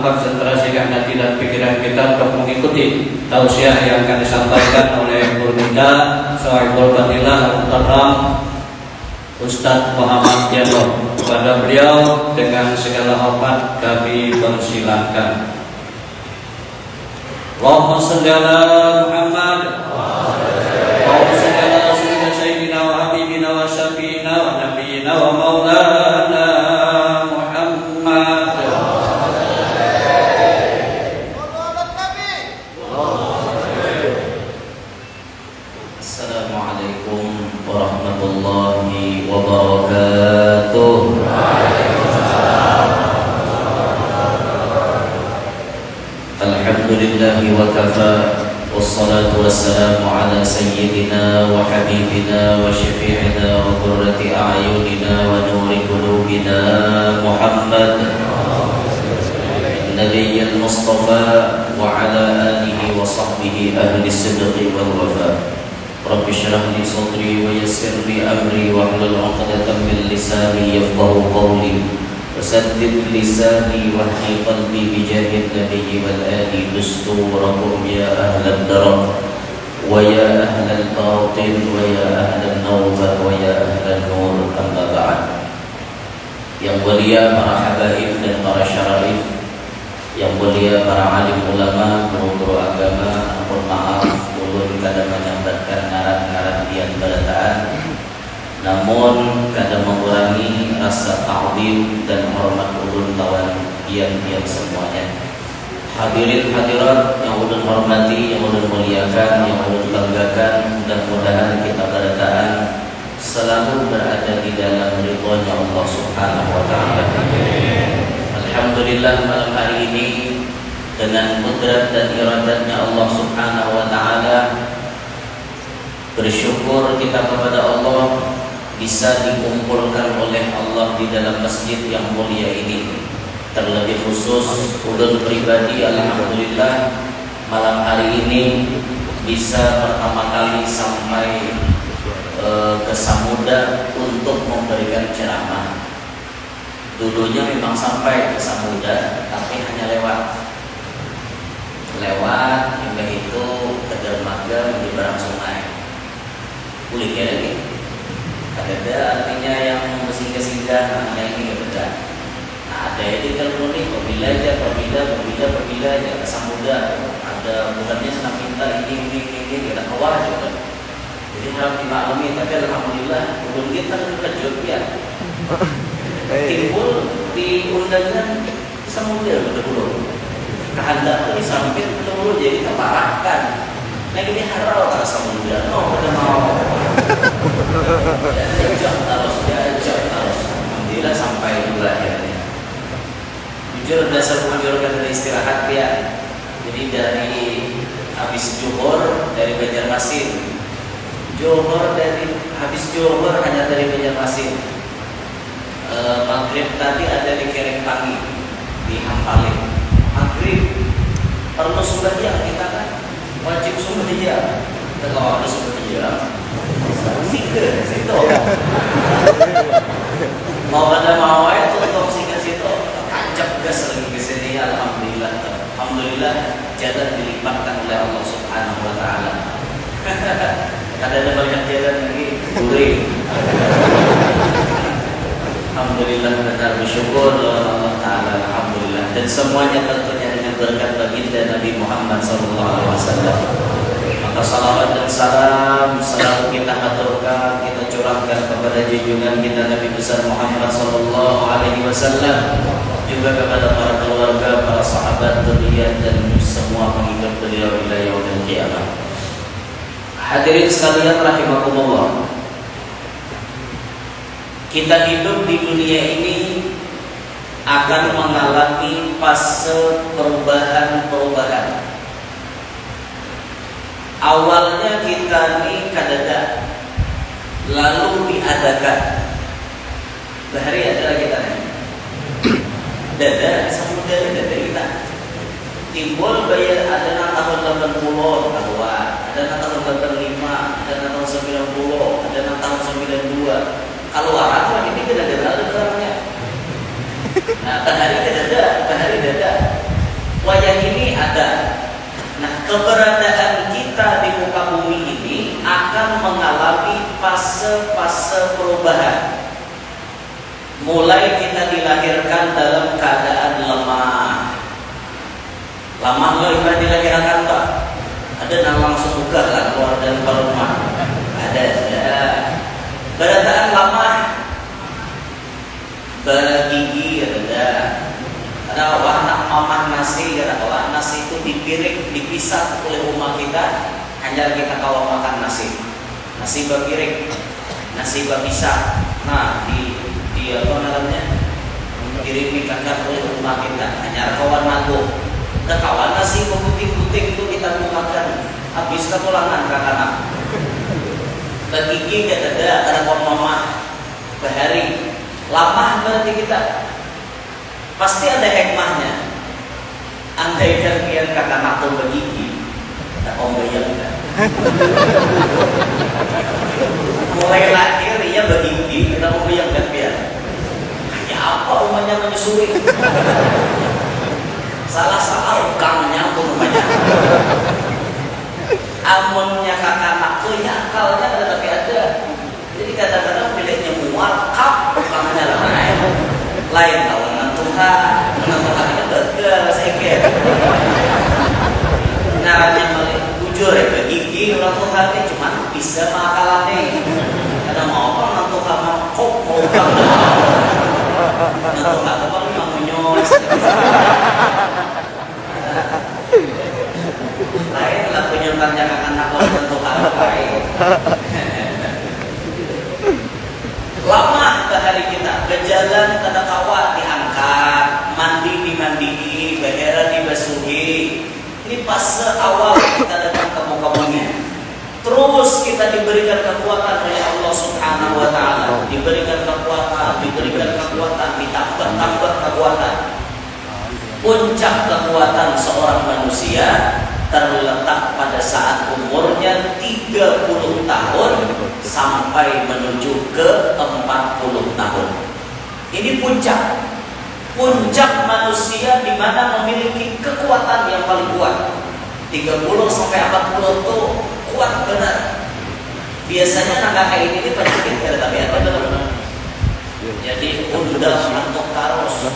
konsentrasikan hati dan pikiran kita untuk mengikuti tausiah yang akan disampaikan oleh Murmida Sahibul Fadilah Al-Muhtaram Ustadz Muhammad Yano. Kepada beliau dengan segala hormat kami persilakan. Allahumma shalli ala Muhammad Allahumma shalli ala sayyidina wa habibina wa syafiina wa nabiyyina wa maulana Muhammad. Assalamualaikum warahmatullahi wabarakatuh. Alhamdulillahi wa kafa, wassalatu wassalamu ala sayyidina wa habibina wa syafi'ina wa qurrati a'yunina wa nuri qulubina Muhammad Nabiyyil Mustafa wa ala alihi wa sahbihi ahli sidqi wal wafa. Rabbi shrah li sadri wa yassir li amri wa hlul 'uqdatam min lisani yafqahu qawli. وسدد لساني واهدي قلبي بجاه النبي والآل دستوركم يا أهل الدرر ويا أهل الباطل ويا أهل النوبة ويا أهل النور. أما بعد. Yang mulia para habaib dan para syarif, yang mulia para alim ulama, guru-guru agama, ampun maaf ulun kadang menyambatkan ngaran-ngaran dian balataan, namun kadang mengurangi rasa ta'zim dan hormat ulun lawan dian-dian semuanya. Hadirin hadirat yang ulun hormati, yang ulun muliakan, yang ulun banggakan, mudah-mudahan kita barataan selalu berada di dalam ridhonya Allah Subhanahu wa taala. Alhamdulillah, malam hari ini dengan qudrat dan iradatnya Allah Subhanahu wa taala, bersyukur kita kepada Allah bisa dikumpulkan oleh Allah di dalam masjid yang mulia ini. Terlebih khusus ulun pribadi, alhamdulillah malam hari ini bisa pertama kali sampai ke Samuda untuk memberikan ceramah. Dulunya memang sampai ke Samuda, tapi hanya lewat hingga itu ke dermaga menyeberang sungai. Pulihnya lagi. Ada artinya yang bersinggah-singgah, namanya ini nggak beda. Nah, ada itu kalau nih berbila aja ke Samuda. Ada bukannya senang minta ini kita keluar juga. Jadi harap dimaklumi. Tapi alhamdulillah belum kita terkejut ya. Timbul di undangan Samuda betul-betul. Kehendak di samping betul-betul jadi terparahkan. Nah ini harap ke Samuda. Udah mau. Jajak terus. Alhamdulillah sampai dulu akhirnya. Jujur dasar menjurkan dari istirahat ya. Jadi dari habis Johor dari Banjarmasin. Habis Johor hanya dari Banjarmasin. Maghrib tadi ada di Kerengpangi di Hampaling. Maghrib perlu sembahyang kita kan wajib sembahyang. Kalau ada sembahyang ke situ. Mau itu untuk ke situ. Tancap gas lagi ke sini. Alhamdulillah jalan dilimpahkan oleh Allah Subhanahu wa taala. Ada banyak jalan lagi guring. Alhamdulillah, benar bersyukur Allah taala. Alhamdulillah, dan semuanya tentunya dengan berkat baginda Nabi Muhammad SAW. Maka salawat dan salam selalu kita haturkan, kita curahkan kepada junjungan kita Nabi besar Muhammad SAW, juga kepada para keluarga, para sahabat, dzurriyyah dan semua pengikut beliau ila yaumil qiyamah. Hadirin sekalian rahimakumullah. Kita hidup di dunia ini akan mengalami fase perubahan-perubahan. Awalnya kita ini kadada, lalu diadakan. Bahari adalah kita nih. Dada, samudera dada kita. Timbul bayar ada tahun 80 keluar, ada tahun 85, ada tahun 90, ada tahun 92. Kalau orang lagi ini tidak ada berarnya. Nah, bahari dada. Wayang ini ada. Nah, keberadaan kita di muka bumi ini akan mengalami fase-fase perubahan. Mulai kita dilahirkan dalam keadaan lemah. Lemah lo ibarat dilahirkan Pak. Ada yang langsung buka lah keluar dari rumah. Ada. Keadaan lemah. Bergigi ada anak mamah nasi, ada nasi itu dipiring, dipisah oleh rumah kita, hanya kita kalau makan nasi berpiring, nasi berpisah. Nah di apa namanya dirimikan oleh rumah kita, hanya kawan nago, ada kawan nasi putih-putih itu kita makan, habis ketulangan kakak. Bergigi ada kawan mama bahari. Lama berarti kita pasti ada hikmahnya. Andaikan biar kakak nakal begigi, tak om bayangkan. Mulai lahir ia begigi, kita om bayangkan biar. Kayak apa umumnya menyusui? Salah ukangnya umumnya. Amunnya kakak nakal, ya akalnya ada tapi ada. Jadi kadang-kadang pilihnya mual kap ukamanya lain tawanan Tuhan itu betul sedikit. Naranya paling jujur ya begigi orang Tuhan ini cuma bisa makalannya. Kadang mau apa orang Tuhan mau kok mau kamu. Orang Tuhan apa mau menyos. Lain lah penyertanya anak orang Tuhan lain. Lama hari kita berjalan kada kawat diangkat, mandi dimandihi, bahera dibasuhi. Ini fase awal kita datang ke muka bumi. Terus kita diberikan kekuatan oleh Allah Subhanahu wa taala, diberikan kekuatan, ditambah kekuatan. Puncak kekuatan seorang manusia terletak pada saat umurnya 30 tahun sampai menuju ke 40 tahun. Ini puncak manusia di mana memiliki kekuatan yang paling kuat. 30 sampai 40 itu kuat benar. Biasanya anak kayak ini penyakit ya, tapi apa benar. Jadi udah antuk taros,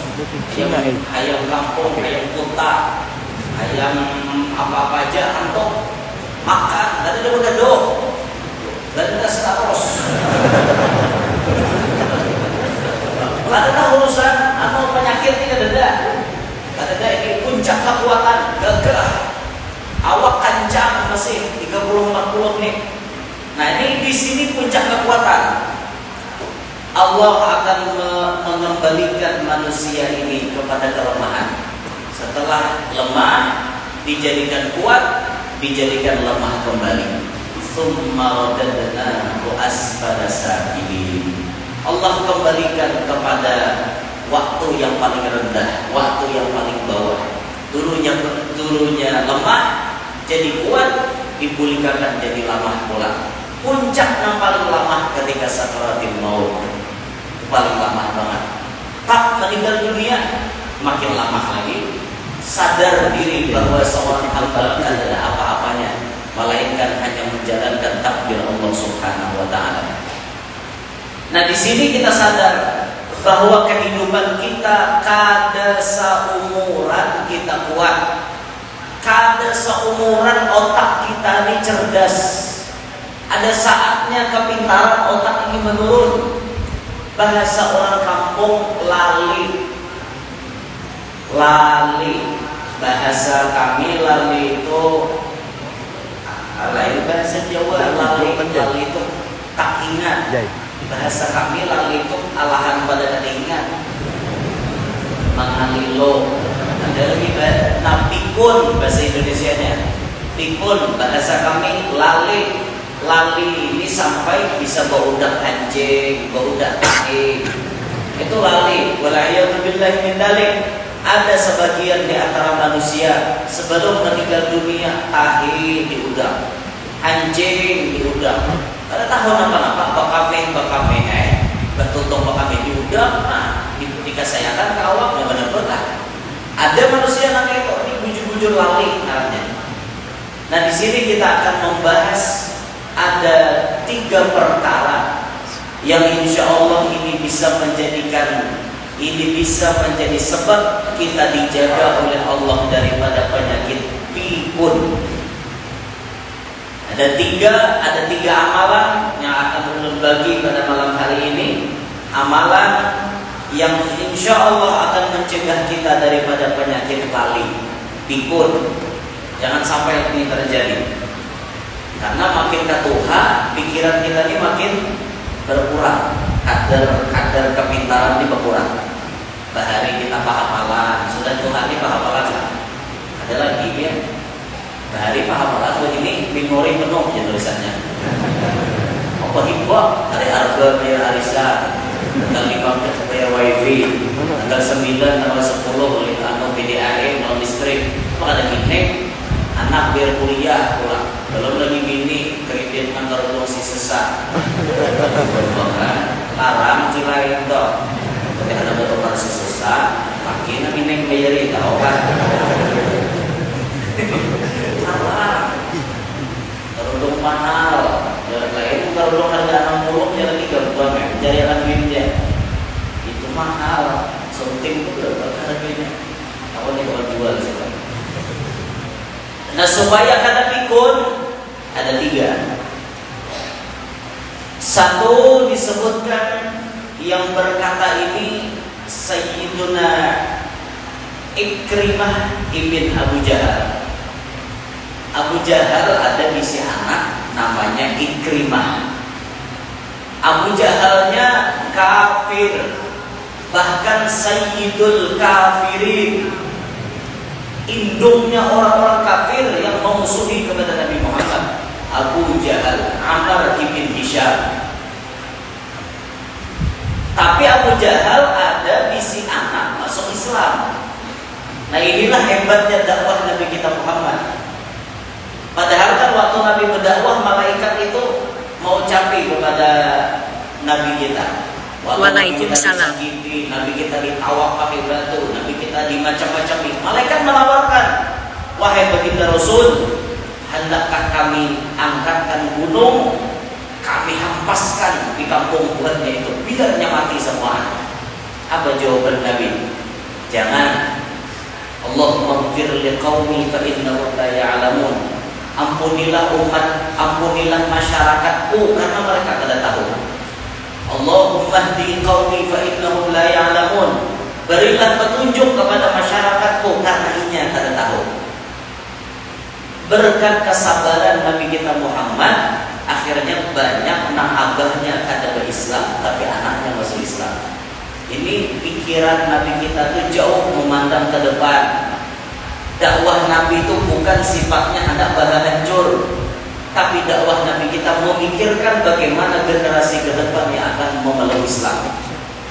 ayam kampung, ayam kota, ayam apa aja antuk makan, tadi dia udah doh, dan udah taros. Ada urusan atau penyakit ini ada ini puncak kekuatan, gagah, awak kencang masih 30-40 nih. Nah ini di sini puncak kekuatan. Allah akan mengembalikan manusia ini kepada kelemahan. Setelah lemah dijadikan kuat, dijadikan lemah kembali. Tsumma radadnahu asfala safilin. Allah kembalikan kepada waktu yang paling rendah, waktu yang paling bawah. Dulunya lemah jadi kuat, dipulihkan jadi lemah pula. Puncak yang paling lama ketika sakaratul maut. Paling lama banget. Tak meninggal dunia, makin lama lagi. Sadar diri bahwa seorang hamba tidak ada apa-apanya, melainkan hanya menjalankan takdir Allah Subhanahu wa taala. Nah, di sini kita sadar bahwa kehidupan kita kada seumuran kita kuat. seumuran otak kita ini cerdas. Ada saatnya kepintaran otak ini menurun. Bahasa orang kampung lali. Lali. Bahasa kami lali itu lain bahasa Jawa. Lali itu tak ingat. Bahasa kami lali itu alahan pada tak ingat. Mangalilo. Ada lagi pikun bahasa Indonesianya. Pikun bahasa kami lali. Lali ini sampai bisa baudak anjing, baudak tahi. Itu lali. Wala'iyatubillahi min dalik. Ada sebagian di antara manusia sebelum meninggal dunia tahi diudak, anjing diudak. Ada tahu apa-apa bakame betutung bakame diudak. Nah, dikasihkan ke awak yang benar-benar. Ada manusia namanya itu ini bujur-bujur lali namanya. Nah, di sini kita akan membahas ada 3 perkara yang insya Allah ini bisa menjadi sebab kita dijaga oleh Allah daripada penyakit pikun. Ada tiga amalan yang akan ulun bagi pada malam hari ini. Amalan yang insya Allah akan mencegah kita daripada penyakit lali, pikun. Jangan sampai ini terjadi. Karena makin ketuha, pikiran kita ini makin berkurang. Kadar kepintaran ini berkurang. Bahari kita pahapalan, sudah Tuhan ini pahapalan. Ada lagi ya. Bahari pahapalan begini memori penuh ya tulisannya. Apa hibah? Hari harga bayar arisan, tanggal 5 bayar wifi, tanggal 9 tanggal 10 anu PDAM non listrik. Maka ada gini, anak biar kuliah pulang. Belum lagi bini kredit kantor si sesat. Larang cilain toh. Tapi ada betul si sesat, makin neng bayari tahu kan. Salah. Teruntung mahal. Jalan lain teruntung harga 60 jalan 3 bulan cari anak duitnya. Itu mahal. Something itu berapa harganya? Aku nih kalau jual sih. Nah, supaya kada pikun ada 3. Satu disebutkan yang berkata ini Sayyiduna Ikrimah ibn Abu Jahal. Abu Jahal ada bisi anak namanya Ikrimah. Abu Jahalnya kafir, bahkan Sayyidul Kafirin, indungnya orang-orang kafir yang memusuhi kepada Nabi Muhammad. Abu Jahal, Amr ibn Hisham. Tapi Abu Jahal ada bisi anak masuk Islam. Nah, inilah hebatnya dakwah Nabi kita Muhammad. Padahal kan waktu Nabi berdakwah, malaikat itu mau capi kepada Nabi kita. Waktu Nabi kita disakiti, Nabi kita ditawak pakai batu, Nabi kita dimacam-macami. Malaikat menawarkan, wahai baginda Rasul, hendakkah kami angkatkan gunung, kami hampaskan di kampung buatnya itu, biarnya mati semua. Apa jawaban Nabi? Jangan. Allahumma ighfir liqaumi fa innahum la ya'lamun. Ampunilah umat, ampunilah masyarakatku karena mereka tidak tahu. Allahumma hdi qaumi fa innahum la ya'lamun. Berilah petunjuk kepada masyarakatku karena inya tidak tahu. Berkat kesabaran Nabi kita Muhammad, akhirnya banyak anak abahnya kada berislam tapi anaknya masuk Islam. Ini pikiran Nabi kita tuh jauh memandang ke depan. Dakwah Nabi itu bukan sifatnya hendak hancur, tapi dakwah Nabi kita memikirkan bagaimana generasi ke depan yang akan memeluk Islam.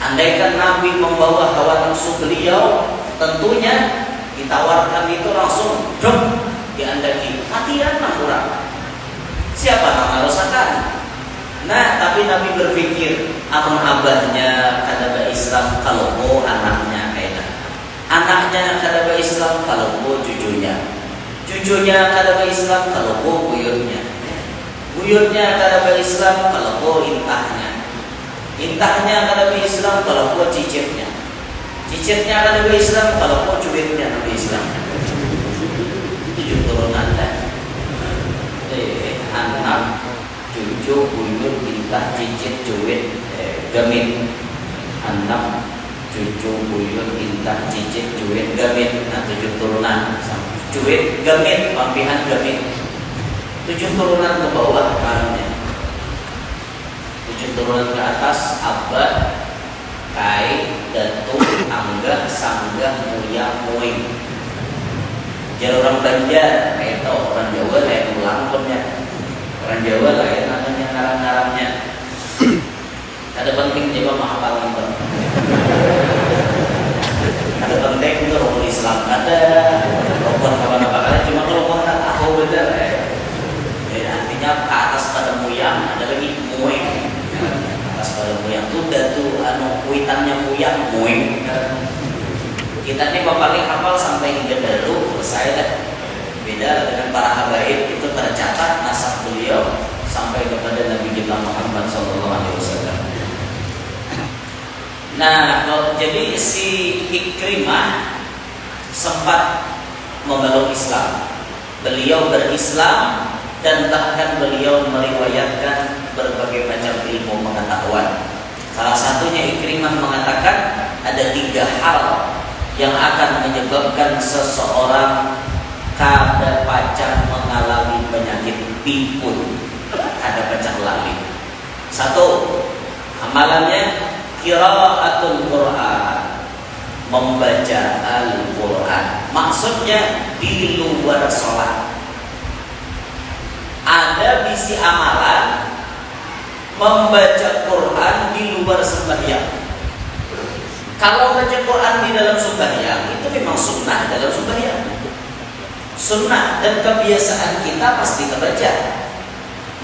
Andaikan Nabi membawa hawa nafsu beliau, tentunya ditawarkan itu langsung diandaki, matian orang. Siapa nama rasakan? Nah, tapi Nabi berpikir, amun abahnya kada Islam kalau mau anaknya kaidah. Anaknya kada Islam kalau mau cucunya. Cucunya kada Islam kalau mau buyutnya. Buyutnya kada Islam kalau mau intahnya. Intahnya kada Islam kalau mau cicitnya. Cicitnya kada Islam kalau mau cubitnya Nabi Islam. 7 turunan cucu buyut intah cicit cuit gamit. 6 cucu buyut intah cicit cuit gamit. Nah 7 turunan cuit gamit pampihan gamit. 7 turunan ke bawah karangnya. 7 turunan ke atas abah, kai, datuk, angga, sangga, muya, muing. Jadi orang Banjar, kayak tau orang Jawa kayak ulang punya. Orang Jawa lah ya namanya ngarang-ngarangnya. Ada penting coba menghafal itu. Ada penting itu rukun Islam ada, rukun apa-apa ada. Cuma kalau kau tak tahu benar ya. Artinya ke atas pada muyang, ada lagi muing. Atas pada muyang itu datu anu kuitannya muyang muing. Kita ini paling hafal sampai hingga dulu selesai dah. Beda dengan para habaib itu tercatat nasab beliau sampai kepada Nabi kita Muhammad SAW. Nah, jadi si Ikrimah sempat memeluk Islam. Beliau berislam dan bahkan beliau meriwayatkan berbagai macam ilmu pengetahuan. Salah satunya Ikrimah mengatakan ada 3 hal yang akan menyebabkan seseorang kada pacang mengalami penyakit pikun, kada pacang lali. 1, amalannya qiraatul Quran, membaca Al-Quran. Maksudnya di luar sholat. Ada bisi amalan membaca Quran di luar sembahyang. Kalau baca Quran di dalam sembahyang itu memang sunnah dalam sembahyang. Sunnah dan kebiasaan kita pasti terbaca.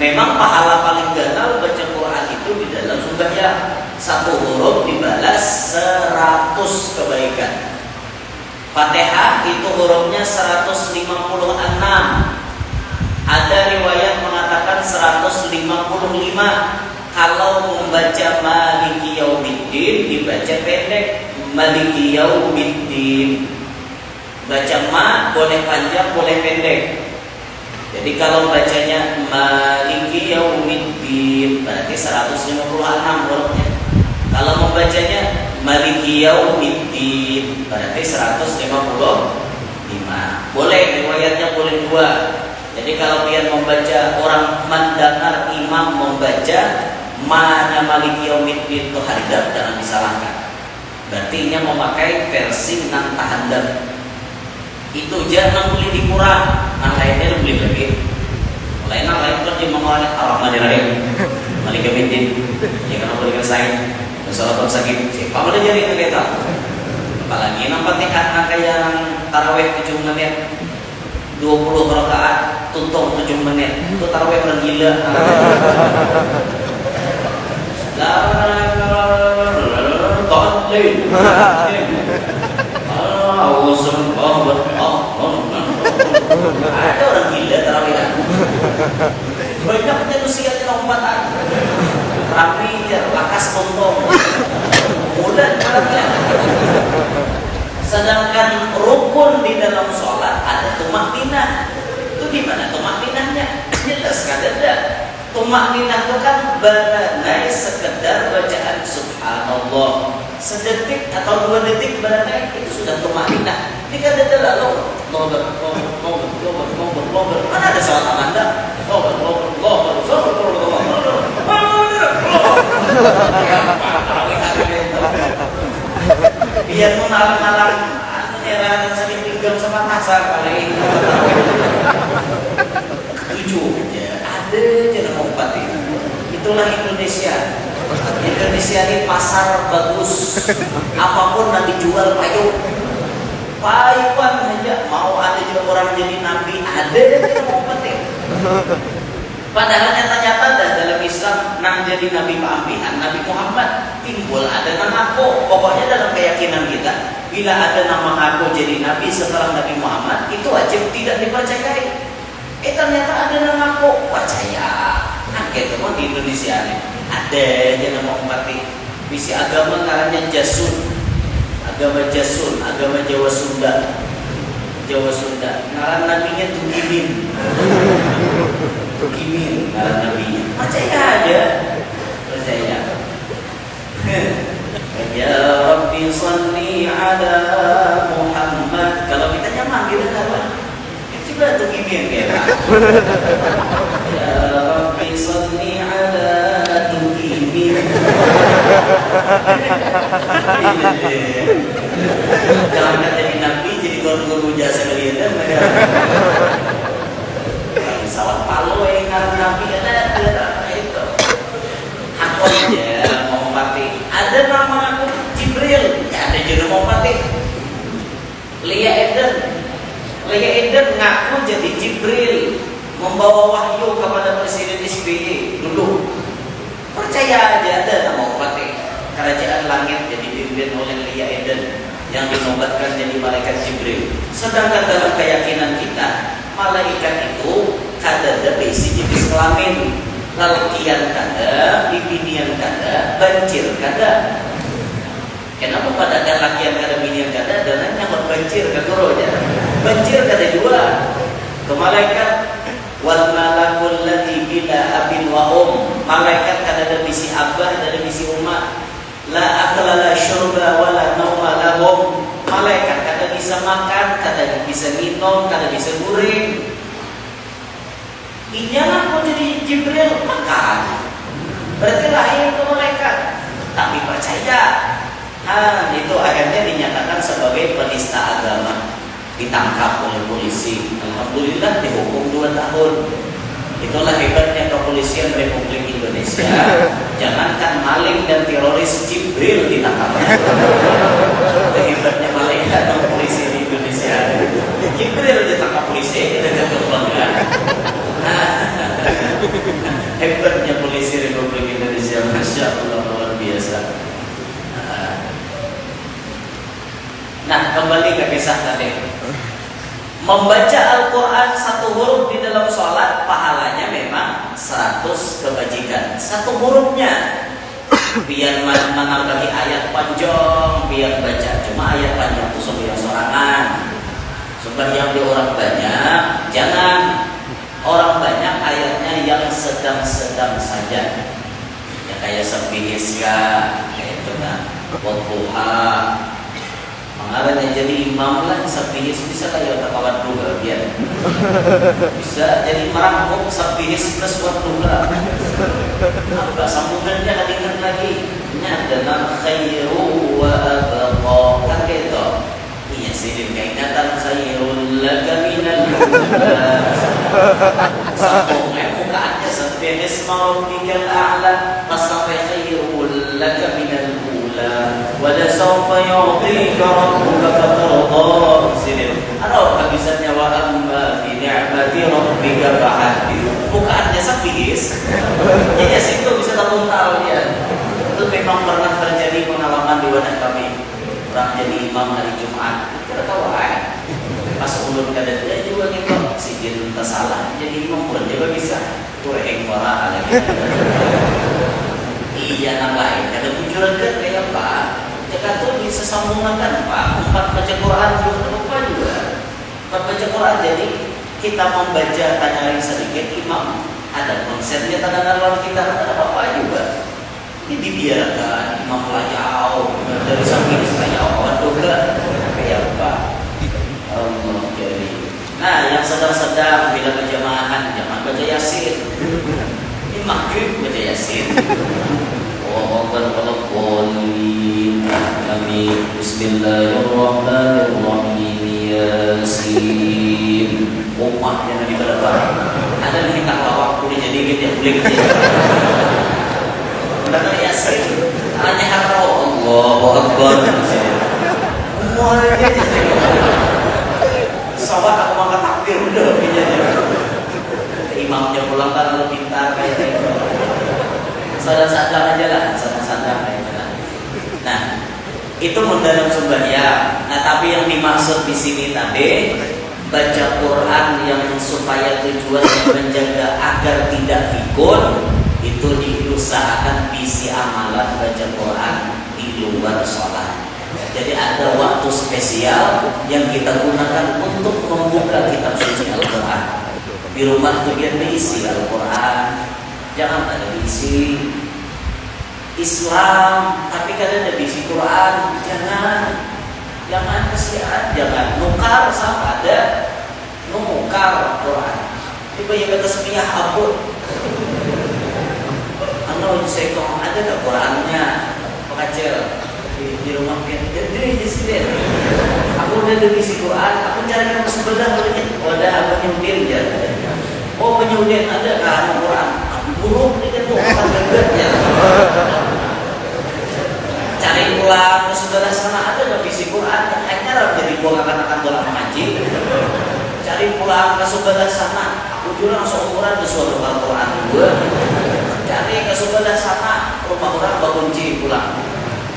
Memang pahala paling ganal baca Quran itu di dalam sembahyang. 1 huruf dibalas 100 kebaikan. Fatihah itu hurufnya 156. Ada riwayat mengatakan 155. Kalau membaca Maliki Yaumiddin dibaca pendek, Maliki Yaumiddin. Baca ma boleh panjang boleh pendek. Jadi kalau bacanya Maliki Yaumiddin berarti 156 hurufnya. Kalau membacanya Maliki Yaumiddin berarti 155. Boleh riwayatnya boleh 2. Jadi kalau dia membaca, orang mendengar imam membaca mana Maliki Yaumiddin itu hadap, jangan disalahkan. Berarti ini memakai versi nang tahandap. Itu jangan boleh dikurang, nang lainnya boleh lebih. Lain kan dia mengalami Ar-Rahmanir-Rahim, Maliki Yaumiddin. Ya karena boleh selesai. Salat sakit. Siapa boleh jadi itu kita? Apalagi nang Fatihah nang yang tarawih 7 menit. 20 rakaat tuntung 7 menit. Itu tarawih orang gila. Ada orang gila tarawihan. Banyak manusia di lompatan. Rapi lakas tuntung. Mudah banget. Sedangkan rukun di dalam sholat ada tumakninah. Itu di mana tumakninahnya? Jelas kan ada. Tumakninah itu kan baranai sekedar bacaan subhanallah. Sedetik atau 2 detik baranai itu sudah tumakninah. Ini kan ada lalu lober. Mana ada sholat amanda? Lober. Biar menalang-nalang heran sering pinggang sama pasar kali ini. 7 ya, ada aja nama obat itu. Itulah Indonesia. Indonesia ini pasar bagus. Apapun nanti jual payung. Payuan aja mau ada juga orang jadi nabi, ada aja nama obat itu. Padahal nyata-nyata dalam Islam nang jadi nabi keampihan Nabi Muhammad timbul ada nama aku. Pokoknya dalam keyakinan kita bila ada nama aku jadi nabi setelah Nabi Muhammad itu wajib tidak dipercayai. Ternyata ada nama aku percaya. Nah gitu kan di Indonesia nih ada aja nama umat ini. Misi agama namanya Jasun, agama Jasun, agama Jawa Sunda. Ngaran nabinya Tugimin. Tugimin ngaran nabinya. Percaya aja, percaya. Ya Rabbi salli ala Muhammad. Kalau kita manggil apa? Coba tuh gini ya. Ya Rabbi salli ala Tukimin. Jangan jadi nabi, jadi guru-guru jasa kalian. Pesawat Palu yang ngaruh nabi ada itu. Aku aja mau mati. Ada nama aku Jibril, ya ada juga mau mati. Lia Eden ngaku jadi Jibril, membawa wahyu kepada Presiden SBY dulu. Percaya aja ada nama mati. Kerajaan langit jadi dipimpin oleh Lia Eden yang dinobatkan jadi malaikat Jibril. Sedangkan dalam keyakinan kita, malaikat itu kada besi jenis kelamin, lalakian kada, bibinian kada, bancir kada. Kenapa pada ada lakian kada, bibinian kada, dan hanya berbancir kada roja? Bancir kada dua. Ke malaikat wal malakul ladzi bila abin wa malaikat kada ada bisi abah, kada ada bisi umat. La akla la syurba wala nauma lahum. Malaikat kada bisa makan, kada bisa minum, kada bisa guring. Iyalah mau jadi Jibril makan. Berarti lahir ke malaikat. Tapi percaya. Itu akhirnya dinyatakan sebagai penista agama. Ditangkap oleh polisi. Alhamdulillah dihukum 2 tahun. Itulah hebatnya kepolisian Republik Indonesia. Jangankan maling dan teroris, Jibril ditangkap. Hebatnya malaikat dan polisi di Indonesia. Jibril ditangkap polisi, kita kebanggaan. Hebatnya polisi Republik Indonesia, masya Allah, luar biasa. Nah, kembali ke kisah tadi. Membaca Al-Quran 1 huruf di dalam sholat, pahalanya memang 100 kebajikan. 1 hurufnya. Biar menanggapi ayat panjang, biar baca. Cuma ayat panjang itu sebiar sorangan. Sebagian di orang banyak, jangan. Orang banyak ayatnya yang sedang-sedang saja. Ya kayak Sabbihisya, kayak itu kan. Wadduha. Mengarahnya jadi imam lah, Sabihis bisa kayak kawan juga biar bisa jadi merangkum Sabihis plus Wadduha. Apa sambungannya hadirkan lagi? Nyadana khairu wa abqa. Kan gitu. Iya sih, kainatan khairul laka minal ula. Sambungnya bukaannya Sabihis marabbikal a'la. Sampai khairul laka minal ula. Wala sawfa yu'tika rabbuka fatarda. Sini. Ada habisnya wa amma bi ni'mati rabbika fahaddith. Bukaannya Sabihis. Jadi situ bisa teruntal ya. Itu memang pernah terjadi pengalaman di wadah kami. Orang jadi imam hari Jumat. Kita tahu pas ulun kada dia juga gitu. Sijil salah jadi imam pun juga bisa. Tuh para lagi. Iya nang lain kada tujuan kan kayak apa? Jika tuh bisa sambungan kan Pak, 4 baca Quran juga lupa juga. 4 baca Quran jadi kita membaca tanya sedikit imam ada konsepnya tanda lawan kita ada apa juga. Ini dibiarkan imam layau dari samping saya waduh kayak apa? Allah jadi. Nah yang sedang-sedang bila berjamaah jangan baca Yasin. Ini maghrib baca Yasin. Waalaikumsalam. Amin. Bismillahirrahmanirrahim. Yasin. Umat yang di depan. Ada di kita waktu jadi gitu ya boleh gitu. Benar Yasin. Hanya harap Allahu Akbar. Umur aja. Sahabat aku makan takbir udah begini. Imamnya pulang kan lalu pintar kayak gitu. Sadar-sadar aja lah, sadar-sadar kayak gitu. Nah, itu mendalam sembahyang. Nah, tapi yang dimaksud di sini tadi baca Quran yang supaya tujuannya menjaga agar tidak pikun, itu diusahakan bisi amalan baca Quran di luar sholat. Jadi ada waktu spesial yang kita gunakan untuk membuka kitab suci Al-Quran. Di rumah itu biar diisi Al-Quran. jangan ada diisi Islam, tapi kadang ada diisi Quran, jangan kesian, jangan nukar sama ada nukar Quran. Tiba yang kata semiyah abut. Anu saya kong ada ke Qurannya pengacil di rumah kan jadi di sini. Aku udah diisi Quran, aku cari yang sebelah ada apa nyudin ya. Oh penyudin ada kan Quran. Buruk ini kan tuh ya. Cari pulang ke saudara sana ada nggak isi Quran? Hanya jadi gua akan bola mengaji. Cari pulang ke saudara sana, aku juga langsung ukuran ke suatu Al-Quran gua. Cari ke sebelah sana, rumah orang berkunci pulang.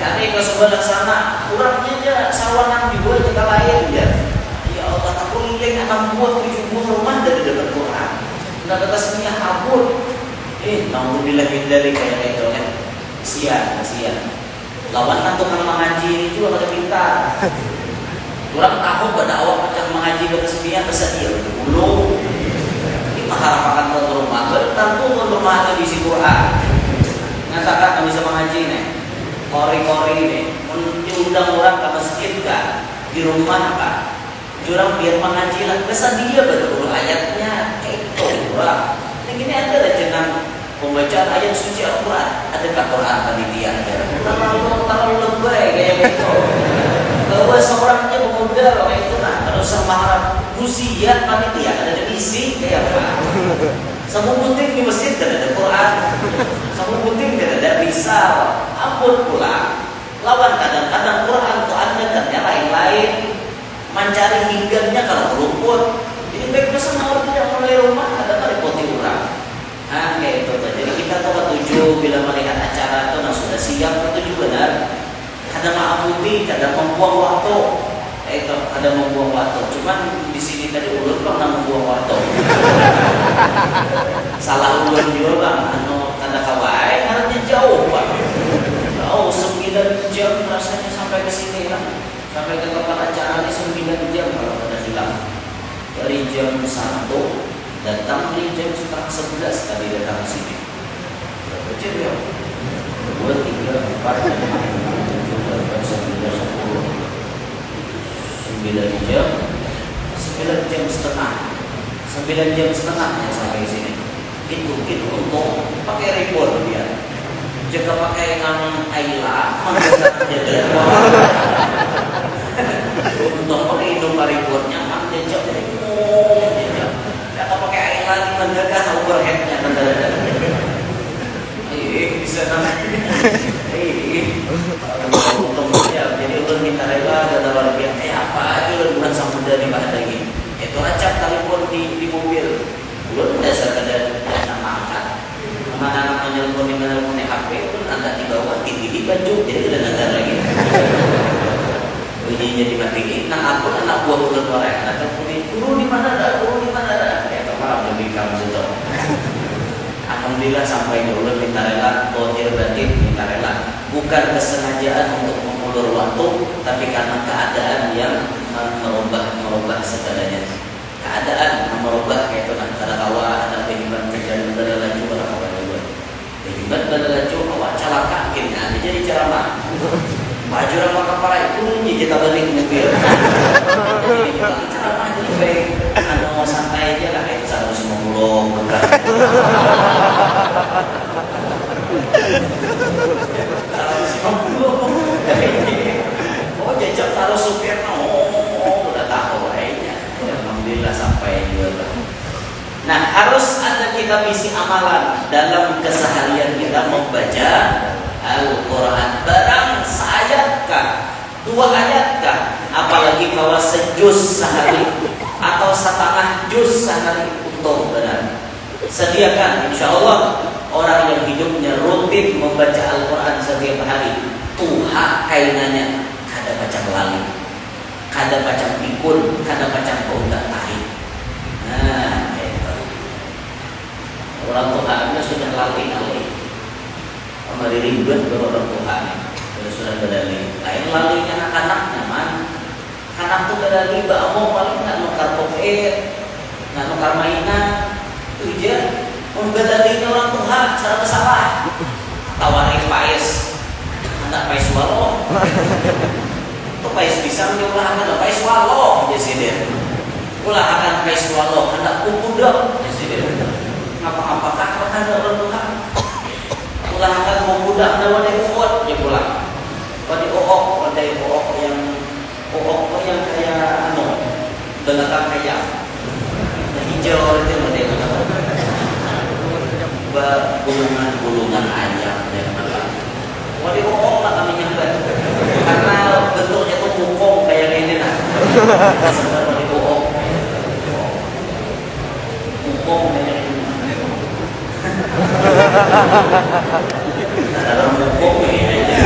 Cari ke sebelah sana, orangnya aja sawanan juga kita lain ya. Ya Allah, aku liling 6 buah 7 buah rumah dari dekat Quran. Udah kata semia kabur. Alhamdulillah dari kayak itu kan. Kasihan. Lawan nantukan mengaji itu pada pintar. Orang tahu pada awal macam mengaji ke semia kesedia dulu. Harapan ke rumah, tentu ke rumah ada di Quran. Ngatakan kami bisa mengaji nih, kori nih, diundang orang ke masjid kan, di rumah kan, jurang biar mengaji lah. Kesan dia betul ayatnya, itu orang. Ini ada jenang pembacaan ayat suci Al-Quran, adakah Quran panitia ada? Terlalu lebay kayak gitu. Bahwa seorangnya pemuda kayak itu nah, terus sama harap usia panitia ada isi kayak apa? Semua penting di masjid tidak ada Quran, semua penting tidak ada risal, ampun pula. Lawan kadang-kadang Quran itu ada dan yang lain-lain mencari hinggamnya kalau rumput. Jadi baik pesan orang tidak mulai rumah ada merepoti orang. Nah kayak itu. Jadi kita tahu tujuh bila melihat acara itu nah sudah siap itu juga benar. Kadang mengampuni, kadang membuang waktu. Itu ada membuang waktu. Cuman di sini tadi ulun pernah membuang waktu. Salah ulun juga bang. Anu tanda kawai, harusnya jauh bang. Oh 9 jam rasanya sampai ke sini kan. Sampai ke tempat acara ini 9 jam kalau ada hilang. Dari jam 1 datang di jam setengah 11 tadi datang ke sini. Berapa jam ya? 2, 3, 4, 5, 6, 7, 8, 9, 10 9 jam 9 jam setengah 9 jam setengah ya sampai sini. Itu untuk pakai report dia. Jika pakai ngang Ayla menggunakan jadwal untuk pakai hidung reportnya mak jejak jejak. Kalau pakai Ayla di menjaga overheadnya benar-benar. Bisa namanya. Jadi ulun minta rela dan luar biasa. Apa aja ulun bukan samudra di bahan lagi. Itu acap telepon di mobil. Ulun dasar ada nama angkat. Anak-anak menelpon di HP pun angkat di bawah, di baju. Jadi udah nazar lagi. Bunyinya dimatiin. Nah aku anak buah ulun orang. Anak telepon guru di mana dah? Guru di mana dah? Ya kemarin lebih kamu situ. Alhamdulillah sampai ulun minta rela, tohir batin minta rela. Bukan kesengajaan untuk mengulur waktu, tapi karena keadaan yang merubah segalanya. Keadaan merubah kayak itu antara kawa ada kehidupan berjalan berlaju pada kawan juga. Kehidupan berlaju awak calaka akhirnya jadi ceramah. Baju ramah kepala itu kita balik mobil. Jadi kita ceramah jadi baik. Anu santai aja lah kayak 150 bukan. Oh jajak taruh supir udah tahu kayaknya. Alhamdulillah sampai juga. Nah harus ada kita misi amalan dalam keseharian kita membaca Al-Quran. Barang seayatkah, 2 ayatkah, apalagi kalau sejuz sehari atau setengah juz sehari untuk benar. Sediakan insya Allah orang yang hidupnya rutin membaca Al-Quran setiap hari. Tuha kainannya kada baca lali, kada baca pikun, kada baca bauda tahi. Nah, itu. Orang Tuhannya sudah lali. Kemarin ribet orang Tuhan sudah berdali. Lain lalinya anak-anaknya mana? Anak tuh berdali bawa paling nggak nukar poket, nggak nukar mainan, itu aja. Membedalinya orang Tuhan Pak, cara masalah. Tawarin pais. Anak pais walo. Itu pais pisang diulah akan pais walo, presiden. Ulah akan pais walo, anak kubudak, presiden. Apakah ada orang Tuhan? Ulah akan kubudak ada wadai kuat, dia pulang. Wadai ook yang kayak belakang kayak hijau itu wadai gulungan ayam dan wadai ook lah kami nyampe. Karena bentuknya tuh mukong kayak ini nah. Wadai ook. Mukong kayak ini. Dalam mukong ya.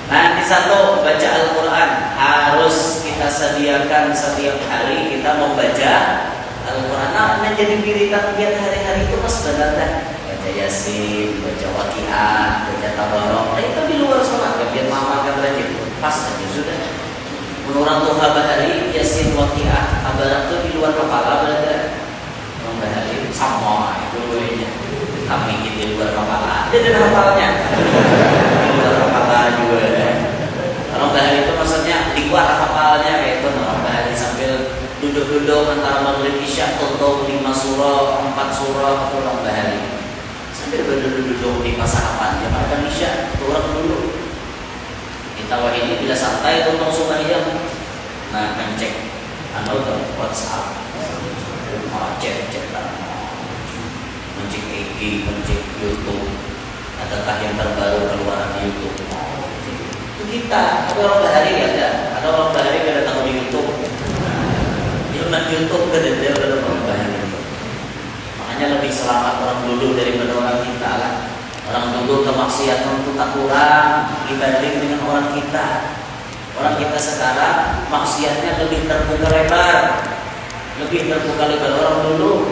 Nah, di satu baca Al-Quran harus kita sediakan setiap hari kita membaca Al-Quran. Nah, menjadi wiridan biar hari-hari itu mas sebenarnya baca Yasin, baca Waqiah, baca Tabarok. Nah, itu di luar sholat ya, biar mama kan rajin. Pas aja sudah. Menurut Tuhan bahari Yasin, Waqiah, Tabarok itu di luar kepala berada. Bahari sama itu dulunya. Kami di luar kepala. Ada dan hafalnya. Di luar kepala juga. Kalau bahari itu maksudnya di luar kepalanya kayak itu. Kalau bahari sambil duduk-duduk antara maghrib isya atau 5 surah, 4 surah atau orang bahari. Sambil berduduk-duduk di pasangan jam makan isya, turun dulu. Kita wah ini bila santai tentang sungai jam. Nah, mencek tuh WhatsApp. Cek mencek IG, mencek YouTube. Adakah yang terbaru keluaran di YouTube? Itu kita. Tapi orang bahari ada. Ada orang bahari yang datang di YouTube. Ilmu YouTube kedede udah orang bahari. Makanya lebih selamat orang dulu daripada orang kita lah. Orang dulu kemaksiatan itu tak kurang dibanding dengan orang kita. Orang kita sekarang maksiatnya lebih terbuka lebar. Lebih terbuka lebar. Orang dulu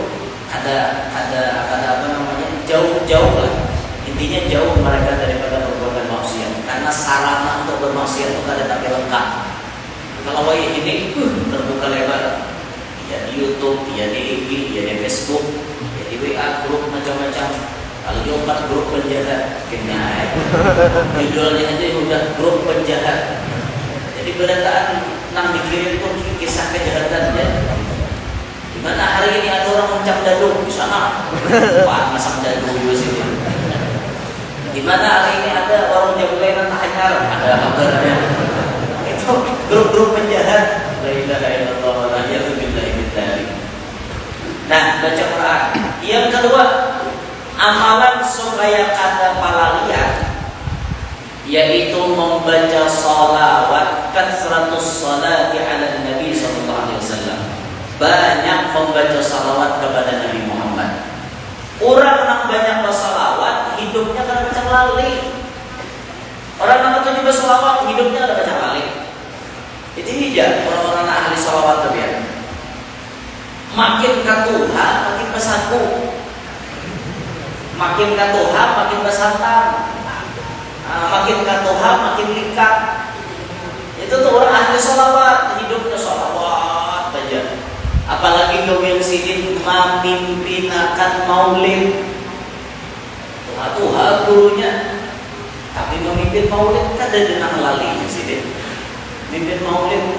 ada apa namanya jauh lah, intinya jauh mereka daripada perbuatan maksiat karena sarana untuk bermaksiat itu ada tapi lengkap. Kalau ini terbuka lebar ya di YouTube, ya di IG, ya di Facebook, ya di WA, grup macam-macam. Kalau di 4 grup penjahat kena judulnya aja udah grup penjahat. Jadi berataan nang dikirim pun kisah kejahatan ya. Mana hari ini ada orang mencap dadu di sana, wah masak dadu juga sih. Di mana hari ini ada orang jagoan tahajud, ada kabarnya. Itu grup-grup penjahat. La ilaha illallah wa la ilaha illallah. Nah, baca Quran. Yang kedua, amalan supaya kata palalia, yaitu membaca sholawat katsratus sholati ala Nabi sallallahu alaihi wasallam. Banyak membaca salawat kepada Nabi Muhammad. Orang yang banyak bersalawat hidupnya kadang macam lali. Orang yang juga salawat hidupnya kadang macam lali. Jadi hijab orang-orang ahli salawat kebiasaan. Makin ke Tuhan makin bersatu. Makin ke Tuhan makin bersantang. Makin ke Tuhan makin likat. Itu tuh orang ahli salawat hidupnya salawat aja. Apalagi yang sidin memimpinakan maulid Tuhan gurunya, tapi memimpin maulid kan ada denang lali sidin mimpin maulid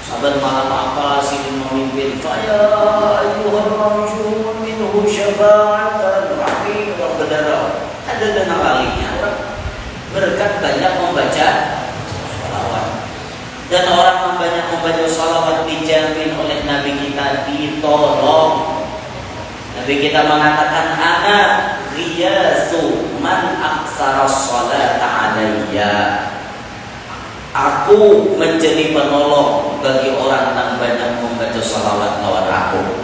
sabar malam apa sidin memimpin faya ayuhal marjun minhu syafa'atan rahim wa qadara ada denang lalinya. Berkat banyak membaca salawat. Dan orang yang banyak membaca salawat dijamin oleh Nabi kita ditolong. Nabi kita mengatakan ana riyasu man aksara sholata alayya. Aku menjadi penolong bagi orang yang banyak membaca salawat lawan aku.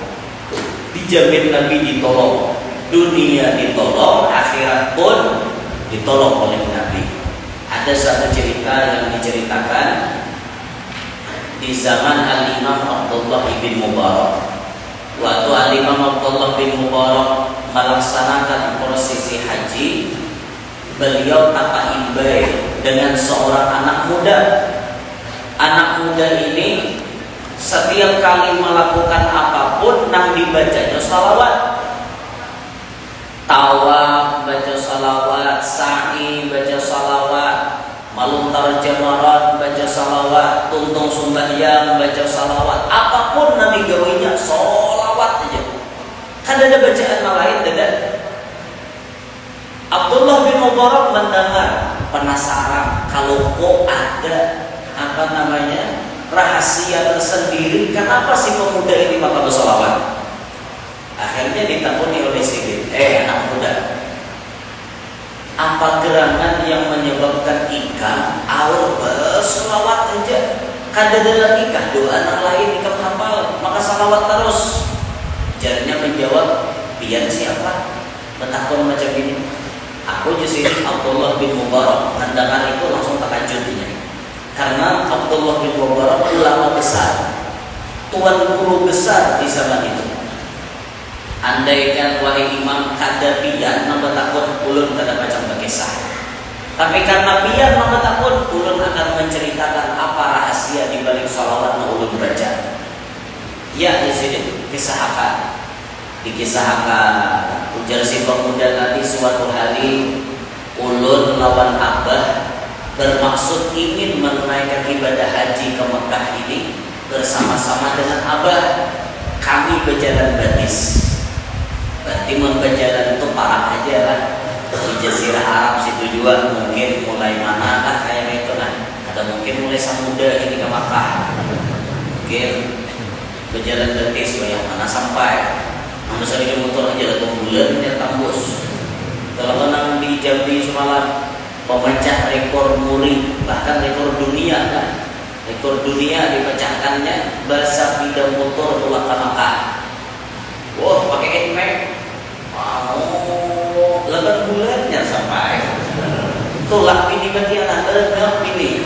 Dijamin Nabi ditolong. Dunia ditolong, akhirat pun ditolong oleh Nabi. Ada satu cerita yang diceritakan di zaman Al-Imam Abdullah bin Mubarak. Waktu Al-Imam Abdullah bin Mubarak melaksanakan prosesi haji, beliau tapaimbai dengan seorang anak muda. Anak muda ini setiap kali melakukan apapun apapun nang dibacanya salawat. Tawaf baca salawat, sa'i baca salawat, maluntar jamarat baca salawat, tuntung sembahyang baca salawat, apapun nabi gawinya salawat aja. Kan ada bacaan lain ada. Abdullah bin Mubarak mendengar, penasaran kalau kok ada apa namanya rahasia tersendiri, kenapa si pemuda ini maka bersalawat? Akhirnya ditakuni oleh si anak muda, apa gerangan yang menyebabkan ikan awal berselawat aja? Kada dalam ikan doa anak lain ikan hafal, maka salawat terus. Jadinya menjawab, pian siapa? Betakun macam ini. Aku justru Abdullah bin Mubarak mendengar itu langsung terkejutnya. Karena Abdullah bin Mubarak ulama besar, tuan guru besar di zaman itu. Andaikan wahai imam kada pian nama takut ulun kada macam berkisah. Tapi karena pian nama takut ulun akan menceritakan apa rahasia di balik salawat yang ulun baca. Ya di sini kisahkan. Dikisahkan ujar si pemuda tadi suatu hari ulun lawan abah bermaksud ingin menunaikan ibadah haji ke Mekah ini bersama-sama dengan abah. Kami berjalan batis. Berarti berjalan itu parah aja lah. Di Jazirah Arab situ juga mungkin mulai mana lah kayak itu kan. Ada mungkin mulai Samuda ini ke Makkah. Mungkin berjalan batis yang mana sampai. Namun sering motor aja lah bulan dia tembus. Kalau menang di Jambi semalam pemecah rekor muri bahkan rekor dunia kan. Rekor dunia dipecahkannya bahasa bidang motor keluar ke Makkah. Wah, pakai NMAX. Wow, 8 bulannya sampai. Tolak ini bagian antara ini.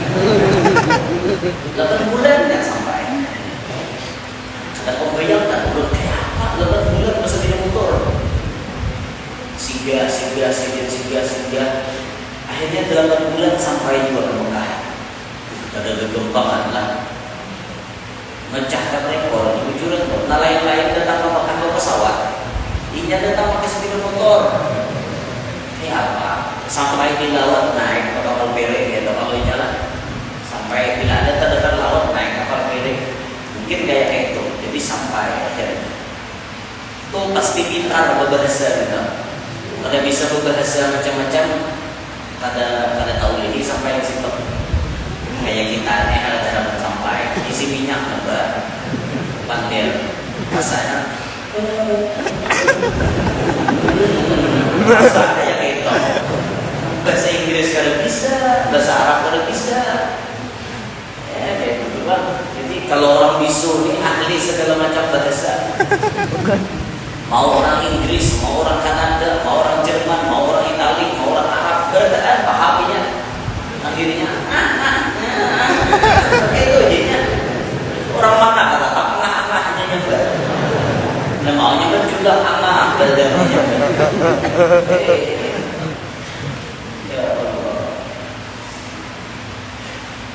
8 bulannya sampai. Ada pembayang tak urut kayak apa? 8 bulan masa tidak motor. Siga. Akhirnya 8 bulan sampai juga ke Mekah. Ada kegempangan lah. Mecahkan rekor di ujuran tuh. Nah lain-lain datang ke Mekah ke pesawat, inya datang pakai sepeda motor. Ini apa? Sampai di laut naik ke kapal pereng ya, kalau jalan. Sampai bila ada terdekat laut naik kapal pereng. Mungkin kayak itu. Jadi sampai akhirnya. Tuh pasti pintar berbahasa gitu. Kada bisa berbahasa macam-macam. Kada tahu ini sampai di situ. Kayak kita nih ada sampai isi minyak nambah pandir rasanya masa kayak gitu. Bahasa Inggris kada bisa, bahasa Arab kada bisa, ya kayak gitu bang. Jadi kalau orang bisu ini ahli segala macam bahasa, mau orang Inggris, mau orang Kanada, mau orang Jerman, mau orang Itali, mau orang Arab, keadaan pahaminya akhirnya itu jadinya orang mana kata angah-angahnya nyebar. Nah maunya kan juga angah badannya. Ya Allah,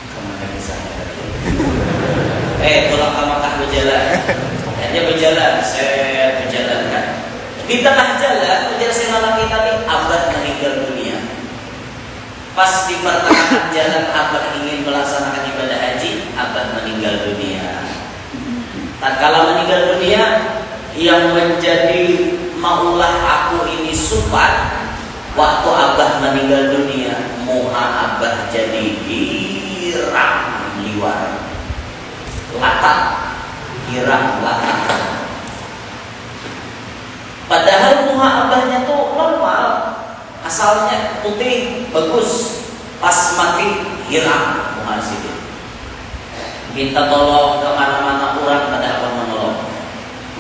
kemana kisahnya tadi? Tolak ke Makkah berjalan. Akhirnya berjalan, saya berjalan kan. Di tengah jalan, perjalanan kita nih abad meninggal dunia. Pas di pertengahan jalan abah ingin melaksanakan ibadah haji, abah meninggal dunia. Tatkala meninggal dunia, yang menjadi maulah aku ini sufat. Waktu abah meninggal dunia, muha abah jadi girang liwar, latak, girang latak. Padahal muha abahnya tuh normal. Asalnya putih, bagus, pas mati hilang muhasib. Minta tolong kemana-mana orang pada akan menolong.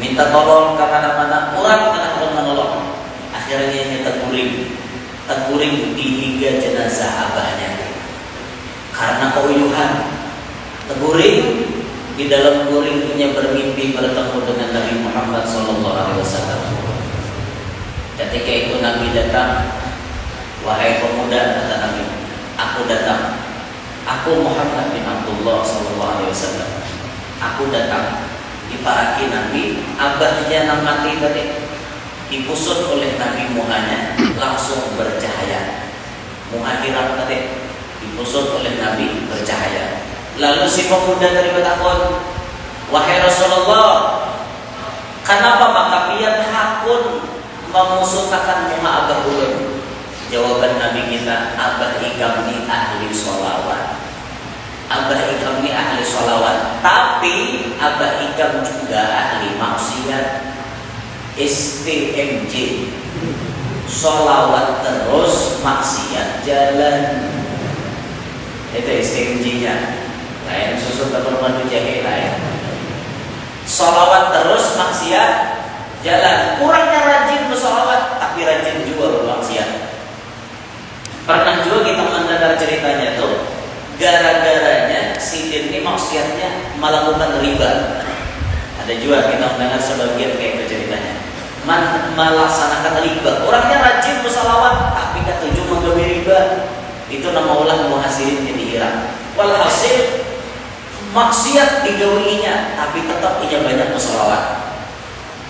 Minta tolong kemana-mana orang pada akan menolong. Akhirnya ini terguring dihiga jenazah abahnya. Karena keunyuhan, terguring di dalam guringnya bermimpi bertemu dengan Nabi Muhammad SAW. Ketika itu Nabi datang. Wahai pemuda, kata Nabi, aku datang. Aku Muhammad bin Abdullah SAW. Aku datang Iparaki Nabi abahnya nang mati tadi dipusut oleh Nabi muhanya langsung bercahaya. Muha hiram tadi dipusut oleh Nabi bercahaya. Lalu si pemuda dari bertakon, wahai Rasulullah, kenapa maka pian hakun memusutakan muha abah ulun? Jawaban Nabi kita, abah ikam ni ahli sholawat. Abah ikam ni ahli sholawat, tapi abah ikam juga ahli maksiat. STMJ, sholawat terus maksiat jalan. Itu STMJ-nya. Lain susu telur madu jahe lain. Sholawat terus maksiat jalan. Kurangnya rajin bersolawat, tapi rajin juga bermaksiat. Pernah juga kita mendengar ceritanya tuh, gara-garanya si Din ini maksiatnya melakukan riba. Ada juga kita mendengar sebagian kayak itu ceritanya, melaksanakan riba. Orangnya rajin bersalawat, tapi ketujuh menggawe riba. Itu nama ulah muhasirin jadi hilang. Walhasil maksiat digawinya, tapi tetap ia banyak bersalawat.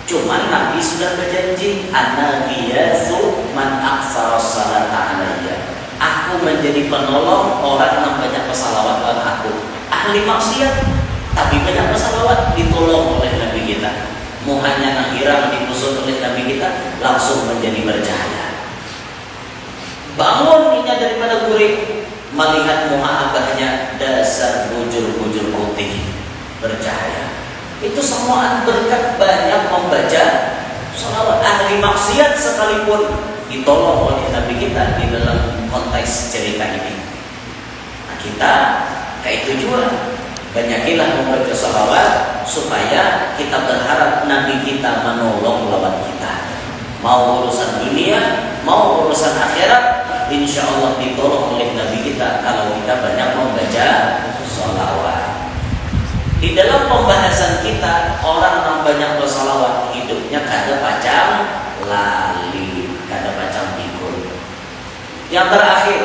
Cuman Nabi sudah berjanji, ana biyazu man aksara salata alayya. Aku menjadi penolong orang yang banyak bersalawat pada aku. Ahli maksiat tapi banyak bersalawat ditolong oleh Nabi kita. Muhanya nang hiram dipusut oleh Nabi kita langsung menjadi bercahaya. Bangun inya daripada guring, melihat muha abahnya dasar bujur-bujur putih bercahaya. Itu semua berkat banyak membaca salawat. Ahli maksiat sekalipun ditolong oleh Nabi kita di dalam konteks cerita ini. Nah, kita kayak itu juga banyakilah membaca salawat supaya kita berharap Nabi kita menolong lawan kita. Mau urusan dunia, mau urusan akhirat, insya Allah ditolong oleh Nabi kita kalau kita banyak membaca salawat. Di dalam pembahasan kita, orang yang banyak bersalawat hidupnya kada pacang lali, kada pacang pikul. Yang terakhir,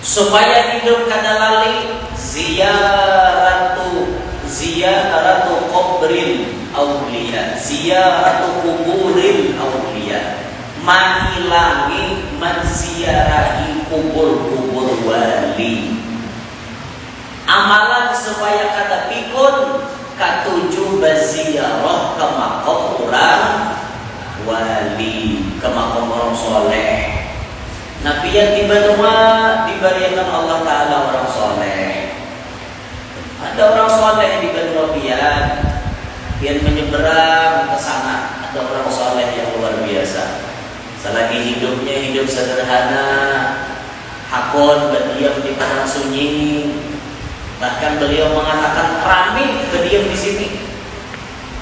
supaya hidup kada lali, ziyaratu qabril auliya, ziyaratu kuburil auliya, menghilangi menziarahi kubur-kubur wali. Amalan supaya kata pikun katuju baziarah ke makam orang wali, ke makam orang soleh. Nabi yang tiba-tiba diberikan Allah Ta'ala orang soleh. Ada orang soleh di Badrobian, dia menyeberang ke sana. Ada orang soleh yang luar biasa. Selagi hidupnya hidup sederhana, hakun berdiam di padang sunyi. Bahkan beliau mengatakan rame berdiam di sini.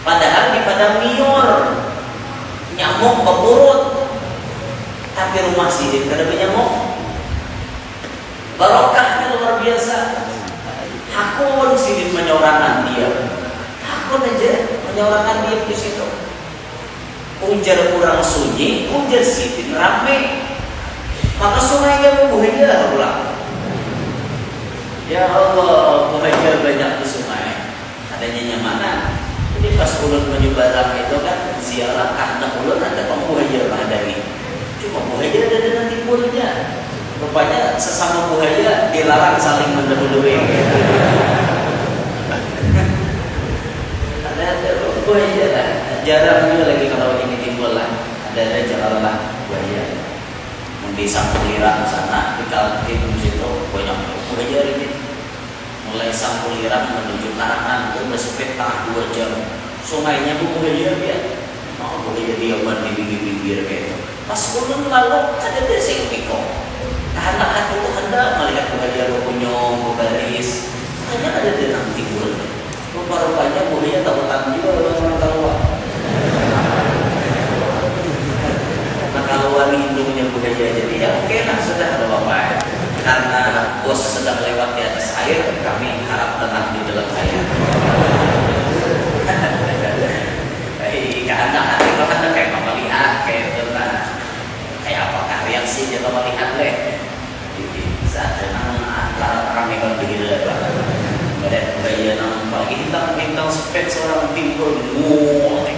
Padahal di padang liur, nyamuk berurut. Tapi rumah Sidin kada nyamuk. Barokahnya luar biasa. Hakun Sidin menyorangan dia. Hakun aja menyorangan dia di situ. Ujar kurang sunyi, ujar Sidin rame. Maka sungainya membuhaya pulang. Ya Allah, buhaya banyak di sungai. Adanya mana? Jadi pas ulun menyebarang itu kan ziarah karena ulun ada pembuhaya dari. Cuma buhaya ada nanti timbulnya. Rupanya sesama buhaya dilarang saling mendahului. Ada buhaya lah. Jarang juga lagi kalau ini timbul lah. Ada jalan lah buhaya. Di Sampulirang sana di Kaltim situ banyak buhaya ini. Mulai Sampulirang menuju Karangan itu bersepeda 2 jam. Sungainya buhaya ya. Mau buhaya diaman di pinggir-pinggir kayak itu. Pas ulun lalu ada desa Piko. Anak-anak itu hendak melihat buhaya berkunjung, berbaris. Hanya ada denang timbul. Rupa-rupanya buhaya takutan juga orang keluar. Nah kalau hidungnya buhaya jadi ya oke lah sudah ada apa-apa. Karena bos sedang lewat di atas air, kami harap tenang di dalam air. Anak-anak itu kan kayak melihat kayak itu lah. Kayak apakah reaksi kita melihat leh saat nang antara kami berdiri kemudian buaya nang pagi hintang sepet seorang timbul muat.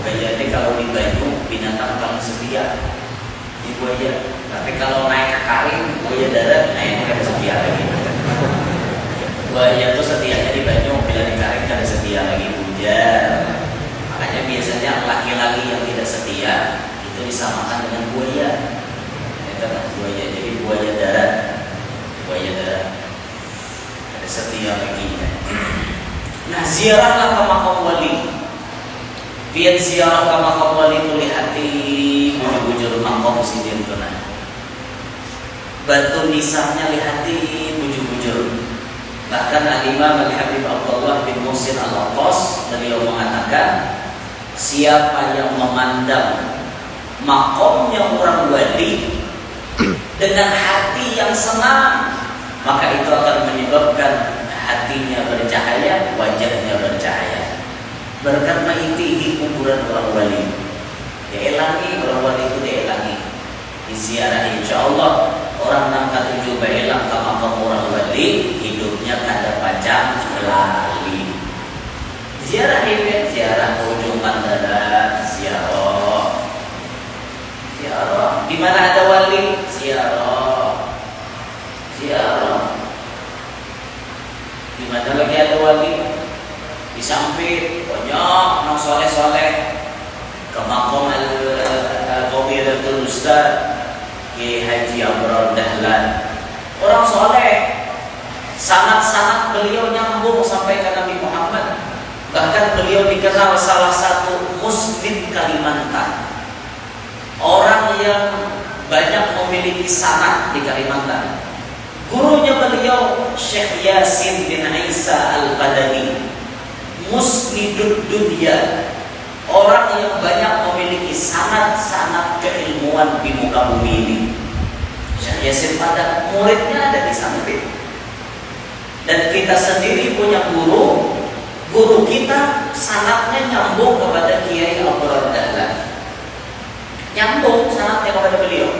Buaya ini kalau di Bandung binatang paling setia di buaya. Tapi kalau naik ke karing, buaya darat naik ke setia lagi. Buaya itu setianya di Bandung, bila di karing ada setia lagi hujan. Makanya biasanya laki-laki yang tidak setia itu disamakan dengan buaya. Itu kan buaya. Jadi buaya darat, ada setia lagi. Nah, ziarahlah ke makam wali. Biar ziarah ke makam wali itu lihati bujur-bujur makam sidin tunah. Batu nisahnya lihati bujur-bujur. Bahkan Al-Imam Al-Habib Abdullah bin Muhsin Al-Aqas beliau mengatakan, siapa yang memandang makamnya orang wali dengan hati yang senang, maka itu akan menyebabkan hatinya bercahaya, wajahnya bercahaya. Berkat mengikuti kuburan orang wali, dielangi orang wali itu dielangi, diziarah. Insya Allah orang nang katujuh beelang ke makam orang wali, hidupnya kada panjang lali. Ziarah ini, ziarah ke ujung bandara, ziarah. Di mana ada wali, ziarah. Di mana lagi ada wali, di samping banyak orang soleh-soleh ke makam Al-Fadilatul Ustaz Kiai Haji Abrar Dahlan. Orang soleh, sanad-sanad beliau nyambung sampai ke Nabi Muhammad. Bahkan beliau dikenal salah satu muslim Kalimantan, orang yang banyak memiliki sanad di Kalimantan. Gurunya beliau Syekh Yasin bin Isa Al-Badani, musnidud dunya, orang yang banyak memiliki sanad-sanad keilmuan di muka bumi ini. Syekh Yasin pada muridnya ada di samping. Dan kita sendiri punya guru kita sanadnya nyambung kepada Kiai Abrar Dahlan, nyambung sanadnya kepada beliau.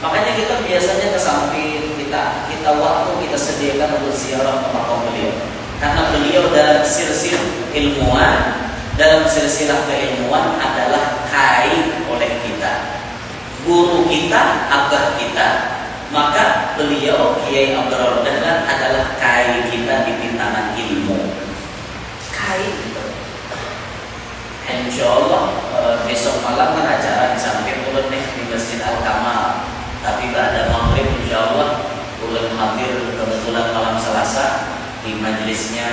Makanya kita biasanya ke samping, kita waktu kita sediakan untuk ziarah ke makam beliau, karena beliau dalam silsilah ilmuwan, dalam silsilah keilmuan adalah kai oleh kita, guru kita, abah kita. Maka beliau Kiai Abrar Dahlan adalah kai kita di pintaran ilmu. Kai itu. Insya Allah besok malam kan acara di samping ulun nih di Masjid Al-Kamal. Tapi pada maghrib insya Allah ulun hadir kebetulan malam Selasa di majelisnya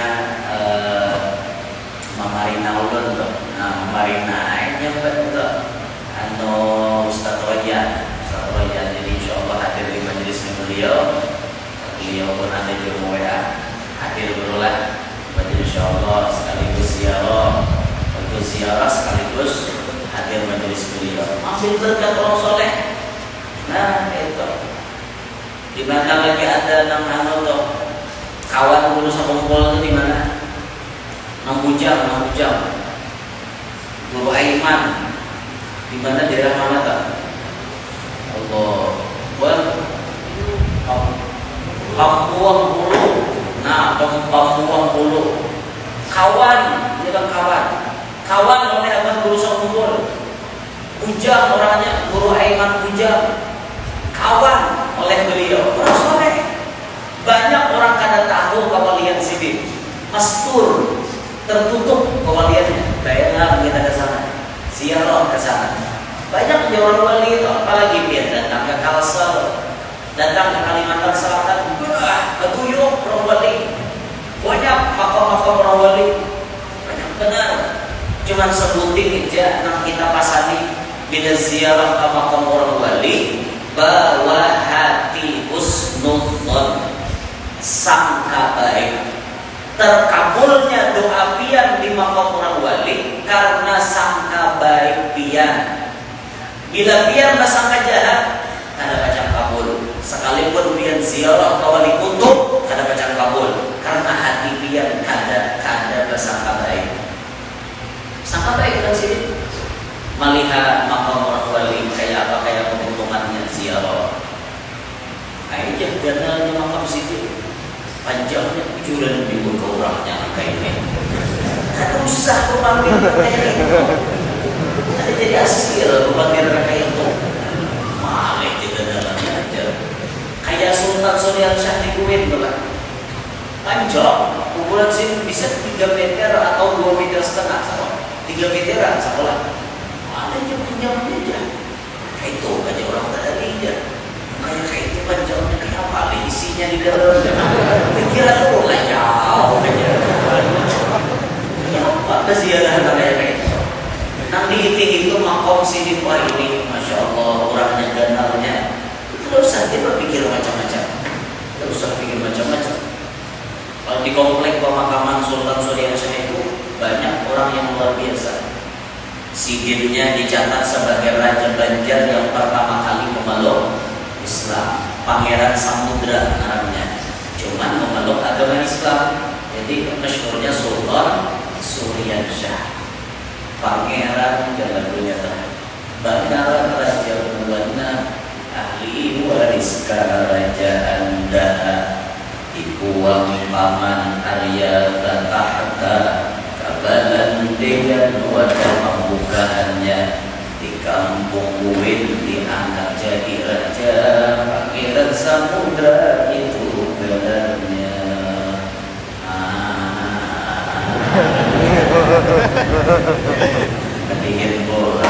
Mamarina ulun tuh. Nah, Mamarina akhirnya betul. Ustaz Royan. Jadi insya Allah hadir di majelisnya beliau pun ada di rumah WA, hadir berulang. Berarti insya Allah sekaligus ziarah sekaligus hadir majelis beliau, ambil berkat orang soleh. Nah itu di mana lagi ada nang tuh kawan dulu sekumpul itu di mana? Nang Bujang, Guru Aiman, di mana daerah mana tuh? Pampuang Hulu. Nah, Pampuang Hulu. Kawan, dia kan kawan oleh abang guru sekumpul. Bujang orangnya, Guru Aiman Bujang. Kawan oleh beliau, orang soleh. Banyak orang kada tahu kawalian sini. Mastur, tertutup kawaliannya. Baiklah kita ke sana, ziarah ke sana. Banyak orang wali itu, apalagi dia datang ke Kalsel, datang ke Kalimantan Selatan, ketuyuk orang wali. Banyak makam-makam orang wali, banyak benar. Cuman sebuting aja nang kita pasani bila ziarah ke makam orang wali, bawa hati husnudzon, sangka baik. Terkabulnya doa pian di makam orang wali karena sangka baik pian. Bila pian bersangka jahat, kada pacang kabul. Sekalipun pian ziarah ke wali kutub, kada pacang kabul. Karena hati pian kada bersangka baik. Sangka baik kan sini. Melihat makam orang wali kayak apa, kayak keuntungannya ziarah. Aja dananya makam situ, panjangnya juran di muka orangnya kayak ini. Kan usah pemanggil kayak itu. Ada jadi hasil pemanggil kayak itu. Malah tidak dalamnya aja. Kayak Sultan Suriansyah di Kuwait kan. Panjang, ukuran sini bisa 3 meter atau 2,5 meter sama. 3 meteran sekolah. Ada jam-jamnya aja. Kayak itu aja orang tadi aja. Kayak itu panjangnya kayak apa? Isinya di dalam. Pikiran lu lah jauh aja. Ya apa keziarahan kayak itu? Nang dihitung-hitung makom sini wah ini, masya Allah orangnya ganalnya. Terus saja berpikir macam-macam. Terus berpikir macam-macam. Kalau di komplek pemakaman Sultan Suriansyah itu banyak orang yang luar biasa. Sidinnya dicatat sebagai Raja Banjar yang pertama kali memeluk Islam, Pangeran Samudra namanya. Cuman memeluk agama Islam. Jadi masyhurnya Sultan Suriansyah, Pangeran dalam dunia Bangara Raja Buwana, ahli waris kerajaan Daha, Ipuang Paman Arya Tahta, Kabalan dengan wadah pembukaannya di kampung Kuwait diangkat jadi raja, Pangeran Samudra itu gelarnya. Ketingin bola.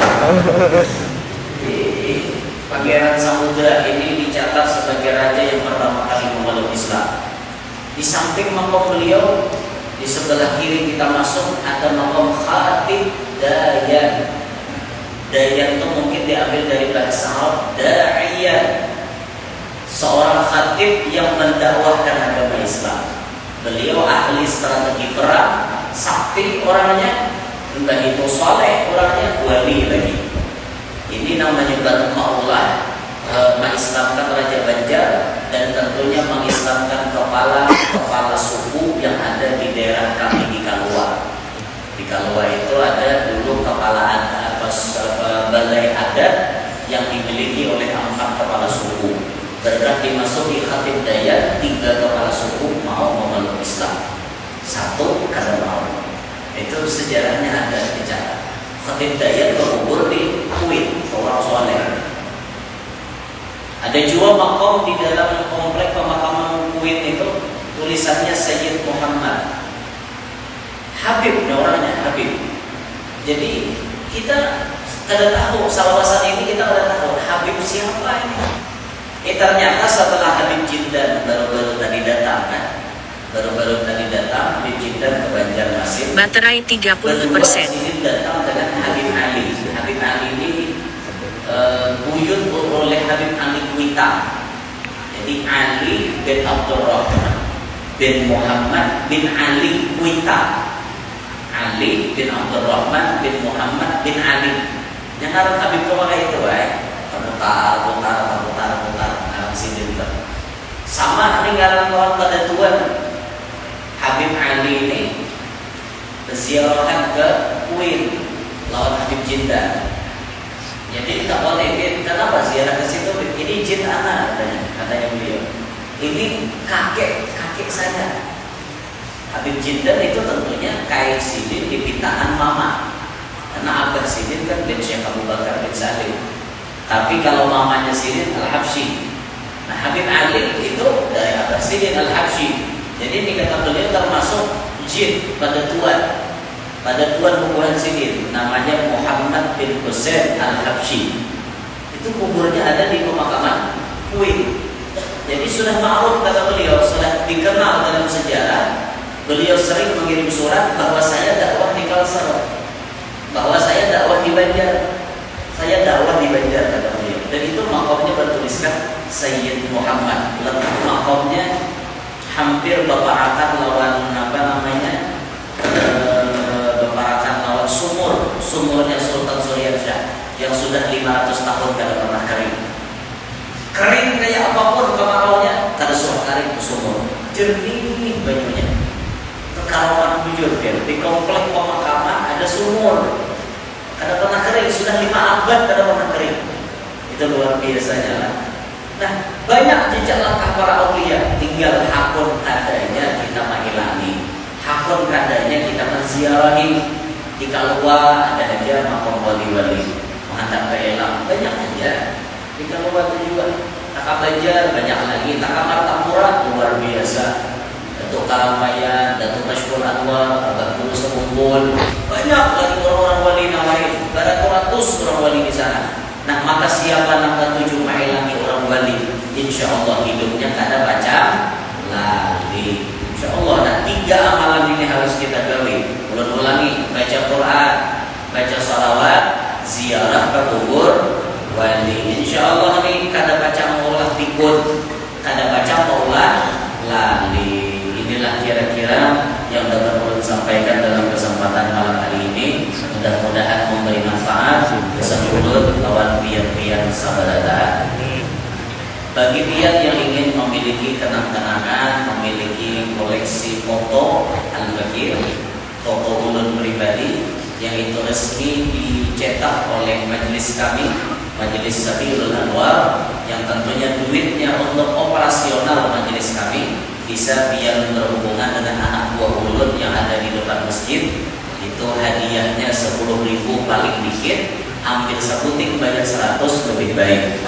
Pangeran Samudra ini dicatat sebagai raja yang pertama kali memeluk Islam. Di samping makom beliau, di sebelah kiri kita masuk ada makom khatib dayan. Dayan itu mungkin diambil dari bahasa Arab da'iyan, seorang khatib yang mendakwahkan agama Islam. Beliau ahli strategi perang, sakti orangnya, entah itu saleh orangnya, wali lagi. Ini namanya Banu Ma'ulah, mengislamkan Raja Banjar dan tentunya mengislamkan kepala suku yang ada di daerah kami di Kalua. Di Kalua itu ada dulu kepala balai adat yang dimiliki oleh 4 kepala suku. Berkat dimasuki khatib Dayan, 3 kepala suku mau memeluk Islam. 1 karena mau. Itu sejarahnya ada dicatat. Khatib Dayan berkubur di Kuwait, orang soleh. Ada juga makom di dalam komplek pemakaman Kuwait itu tulisannya Sayyid Muhammad. Habib, orangnya Habib. Jadi kita kada tahu, salawasan ini kita kada tahu Habib siapa ini. Ternyata setelah Habib Jindan baru-baru tadi datang kan, Habib Jindan ke Banjarmasin. Baterai 30%. Sini datang dengan Habib Ali. Habib Ali ini buyut oleh Habib Ali Kuita. Jadi Ali bin Abdurrahman bin Muhammad bin Ali Kuita. Ali bin Abdurrahman bin Muhammad bin Ali. Yang harus Habib kau pakai itu, putar dalam sini itu. Sama peninggalan kawan pada Tuhan Habib Ali ini berziarah ke Kuwait lawan Habib Jindan. Jadi tak boleh, kenapa ziarah ke situ? Ini jin anak katanya beliau. Ini kakek saya. Habib Jindan itu tentunya kait sidin di pintaan mama. Karena Abah Sidin kan bin Syekh Abu Bakar bin Salim. Tapi kalau mamanya Sidin Al-Habsyi. Nah Habib Ali itu dari Abah Sidin Al-Habsyi. Jadi ini kata beliau termasuk jin pada tuan kuburan Sidin. Namanya Muhammad bin Husain Al-Habsyi. Itu kuburnya ada di pemakaman Kuwait. Jadi sudah ma'ruf kata beliau, sudah dikenal dalam sejarah. Beliau sering mengirim surat bahwa saya dakwah di Kalsel, bahwa saya dakwah di Banjar, kata beliau. Dan itu makomnya bertuliskan Sayyid Muhammad. Letak makomnya hampir beparakan lawan beparakan lawan sumurnya Sultan Suriansyah yang sudah 500 tahun tidak pernah kering kayak apapun kemaraunya, kada suruh kering ke sumur, jernih banyunya. Kerawan bujur dia di komplek pemakaman ada sumur, kada pernah kering, sudah 5 abad kada pernah kering. Itu luar biasanya lah. Nah, banyak jejak langkah para aulia, tinggal hakun adanya kita setahun kadanya kita menziarahi di Kalua, ada aja makam wali-wali menghadap ke Elang, banyak aja di Kalua itu juga. Takabajar banyak lagi, Takamartapura luar biasa, Datuk Karamayan, Datuk Mashkur Anwar, Abad Guru Sekumpul, banyak lagi orang-orang wali yang lain, beratus orang wali di sana. Nah, maka siapa nak tuju mailangi orang wali, insya Allah hidupnya tak ada baca lagi. Insya Allah, nah 3 amalan ini harus kita gawe. Ulang-ulangi, baca Quran, baca salawat, ziarah ke kubur wali. Insya Allah ini kada baca maulah pikun, kada baca maulah lali. Inilah kira-kira yang dapat ulun sampaikan dalam kesempatan malam hari ini. Mudah-mudahan memberi manfaat keseluruhan lawan pian-pian sabarataan. Bagi pian yang ingin memiliki kenang-kenangan, memiliki koleksi foto Al-Fakir, foto ulun pribadi yang itu resmi dicetak oleh majelis kami, Majelis Sabilul Anwar, yang tentunya duitnya untuk operasional majelis kami bisa pian berhubungan dengan anak buah ulun yang ada di depan masjid. Itu hadiahnya 10.000 paling dikit, ambil sebuting bayar 100 lebih baik.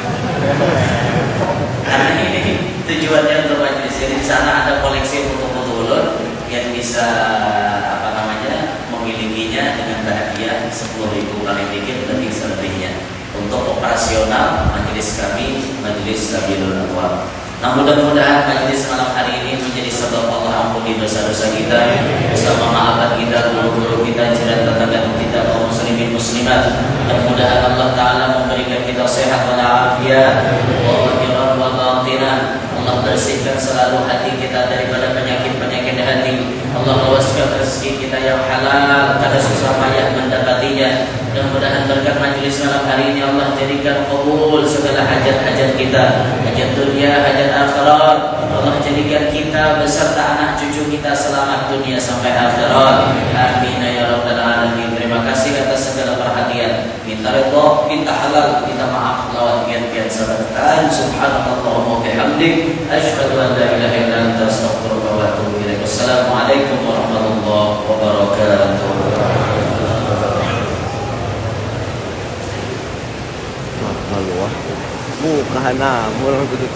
Karena ini tujuannya untuk majelis. Jadi di sana ada koleksi foto-foto ulun yang bisa memilikinya dengan bahagia 10.000 paling dikit lebih selebihnya untuk operasional majelis kami, Majelis Sabilul Anwar. Nah, mudah-mudahan majelis malam hari ini menjadi sebab Allah ampuni dosa-dosa kita, bersama maafkan kita, guru-guru kita, jiran tetangga kita, kaum muslimin muslimat. Mudah-mudahan Allah Ta'ala memberikan kita sehat walafiat, wahiran wa batinah. Allah bersihkan selalu hati kita daripada penyakit-penyakit hati. Allah luaskan rezeki kita yang halal, kada susah payah mendapatinya. Mudah-mudahan berkat majelis malam hari ini Allah jadikan kabul segala hajat-hajat kita, hajat dunia, hajat akhirat. Allah jadikan kita beserta anak cucu kita selamat dunia sampai akhirat. Amin ya rabbal alamin. Terima kasih atas segala perhatian. Minta redha, minta halal, minta maaf lawan pian-pian sabarataan. Subhanallah wa bihamdik, asyhadu an la ilaha illa anta, astaghfiruka wa atubu ilaik. Wassalamualaikum warahmatullahi wabarakatuh. Bukan, murah begitu.